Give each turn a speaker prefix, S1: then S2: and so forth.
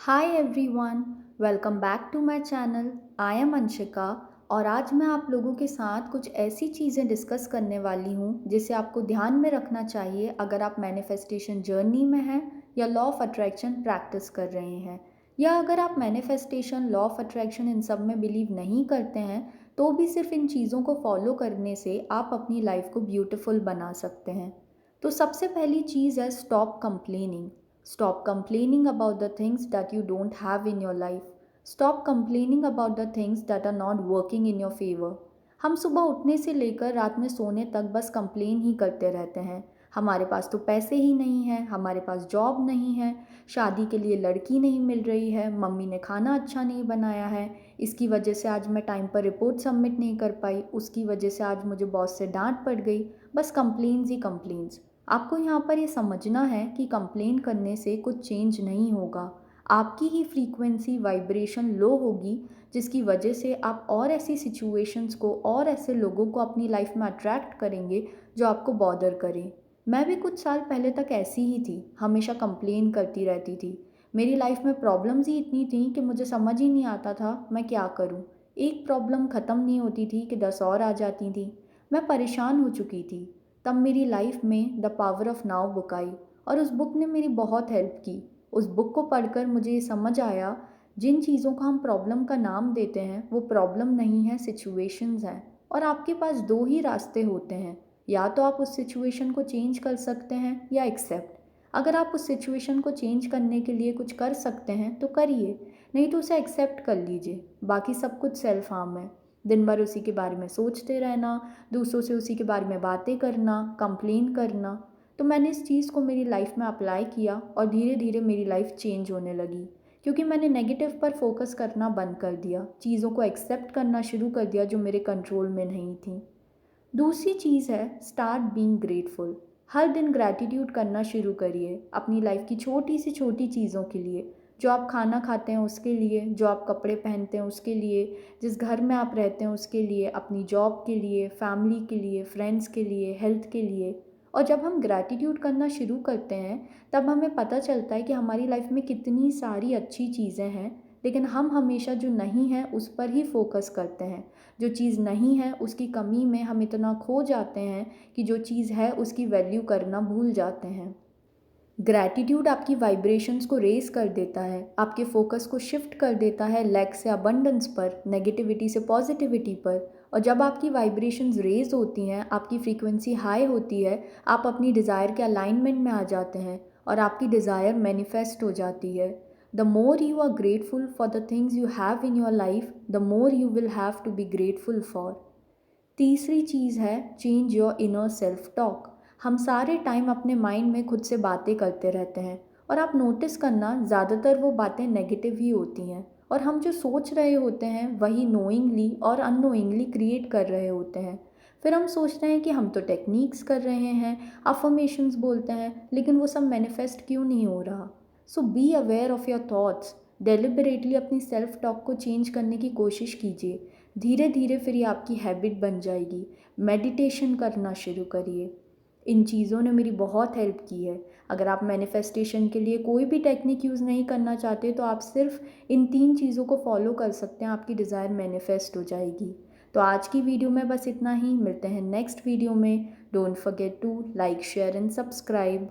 S1: Hi everyone, welcome back to my channel. I am Anshika और आज मैं आप लोगों के साथ कुछ ऐसी चीज़ें डिस्कस करने वाली हूँ जिसे आपको ध्यान में रखना चाहिए अगर आप मैनिफेस्टेशन जर्नी में हैं या लॉ ऑफ अट्रैक्शन प्रैक्टिस कर रहे हैं, या अगर आप manifestation, law of attraction in सब में बिलीव नहीं करते हैं तो भी सिर्फ इन चीज़ों को फॉलो करने से आप अपनी लाइफ को ब्यूटीफुल बना सकते हैं। तो सबसे पहली चीज़ है stop complaining. Stop complaining about the things that you don't have in your life. Stop complaining about the things that are not working in your favor. हम सुबह उठने से लेकर रात में सोने तक बस कंप्लेन ही करते रहते हैं। हमारे पास तो पैसे ही नहीं हैं, हमारे पास जॉब नहीं है, शादी के लिए लड़की नहीं मिल रही है, मम्मी ने खाना अच्छा नहीं बनाया है, इसकी वजह से आज मैं टाइम पर रिपोर्ट सबमिट नहीं कर पाई, उसकी वजह से आज मुझे बॉस से डांट पड़ गई। बस कंप्लेन्स ही कंप्लेन्स। आपको यहाँ पर ये समझना है कि कंप्लेन करने से कुछ चेंज नहीं होगा। आपकी ही फ्रीक्वेंसी वाइब्रेशन लो होगी, जिसकी वजह से आप और ऐसी सिचुएशंस को और ऐसे लोगों को अपनी लाइफ में अट्रैक्ट करेंगे जो आपको बॉदर करें। मैं भी कुछ साल पहले तक ऐसी ही थी, हमेशा कंप्लेन करती रहती थी। मेरी लाइफ में प्रॉब्लम्स ही इतनी थी कि मुझे समझ ही नहीं आता था मैं क्या करूँ। एक प्रॉब्लम ख़त्म नहीं होती थी कि 10 और आ जाती थी। मैं परेशान हो चुकी थी। तब मेरी लाइफ में the power of now book आई और उस बुक ने मेरी बहुत हेल्प की। उस बुक को पढ़कर मुझे ये समझ आया, जिन चीज़ों को हम प्रॉब्लम का नाम देते हैं वो प्रॉब्लम नहीं है, सिचुएशंस हैं। और आपके पास दो ही रास्ते होते हैं, या तो आप उस सिचुएशन को चेंज कर सकते हैं या एक्सेप्ट। अगर आप उस सिचुएशन को चेंज करने के लिए कुछ कर सकते हैं तो करिए, नहीं तो उसे एक्सेप्ट कर लीजिए। बाकी सब कुछ सेल्फ हार्म है। दिन भर उसी के बारे में सोचते रहना, दूसरों से उसी के बारे में बातें करना, कंप्लेन करना। तो मैंने इस चीज़ को मेरी लाइफ में अप्लाई किया और धीरे धीरे मेरी लाइफ चेंज होने लगी, क्योंकि मैंने नेगेटिव पर फोकस करना बंद कर दिया, चीज़ों को एक्सेप्ट करना शुरू कर दिया जो मेरे कंट्रोल में नहीं थी। दूसरी चीज़ है स्टार्ट बीइंग ग्रेटफुल। हर दिन ग्रैटिट्यूड करना शुरू करिए अपनी लाइफ की छोटी से छोटी चीज़ों के लिए। जो आप खाना खाते हैं उसके लिए, जो आप कपड़े पहनते हैं उसके लिए, जिस घर में आप रहते हैं उसके लिए, अपनी जॉब के लिए, फैमिली के लिए, फ्रेंड्स के लिए, हेल्थ के लिए। और जब हम ग्रैटिट्यूड करना शुरू करते हैं तब हमें पता चलता है कि हमारी लाइफ में कितनी सारी अच्छी चीज़ें हैं, लेकिन हम हमेशा जो नहीं है उस पर ही फोकस करते हैं। जो चीज़ नहीं है उसकी कमी में हम इतना खो जाते हैं कि जो चीज़ है उसकी वैल्यू करना भूल जाते हैं। ग्रैटिट्यूड आपकी वाइब्रेशंस को रेज कर देता है, आपके फोकस को शिफ्ट कर देता है लैक से अबंडेंस पर, नेगेटिविटी से पॉजिटिविटी पर। और जब आपकी वाइब्रेशंस रेज होती हैं, आपकी फ्रीक्वेंसी हाई होती है, आप अपनी डिज़ायर के अलाइनमेंट में आ जाते हैं और आपकी डिज़ायर मैनिफेस्ट हो जाती है। The more you are grateful for the things you have in your life, the more you will have to be grateful for. तीसरी चीज़ है change your inner self talk. हम सारे टाइम अपने माइंड में खुद से बातें करते रहते हैं और आप नोटिस करना ज़्यादातर वो बातें नेगेटिव ही होती हैं, और हम जो सोच रहे होते हैं वही नोइंगली और अननोइंगली क्रिएट कर रहे होते हैं। फिर हम सोचते हैं कि हम तो टेक्निक्स कर रहे हैं, अफर्मेशंस बोलते हैं, लेकिन वो सब मैनिफेस्ट क्यों नहीं हो रहा। So be aware of your thoughts. Deliberately अपनी सेल्फ टॉक को चेंज करने की कोशिश कीजिए। धीरे धीरे फिर ये आपकी हैबिट बन जाएगी। मेडिटेशन करना शुरू करिए। इन चीज़ों ने मेरी बहुत हेल्प की है। अगर आप मैनिफेस्टेशन के लिए कोई भी टेक्निक यूज़ नहीं करना चाहते तो आप सिर्फ इन 3 चीज़ों को फॉलो कर सकते हैं, आपकी डिज़ायर मैनिफेस्ट हो जाएगी। तो आज की वीडियो में बस इतना ही, मिलते हैं नेक्स्ट वीडियो में। Don't forget to like, share and subscribe.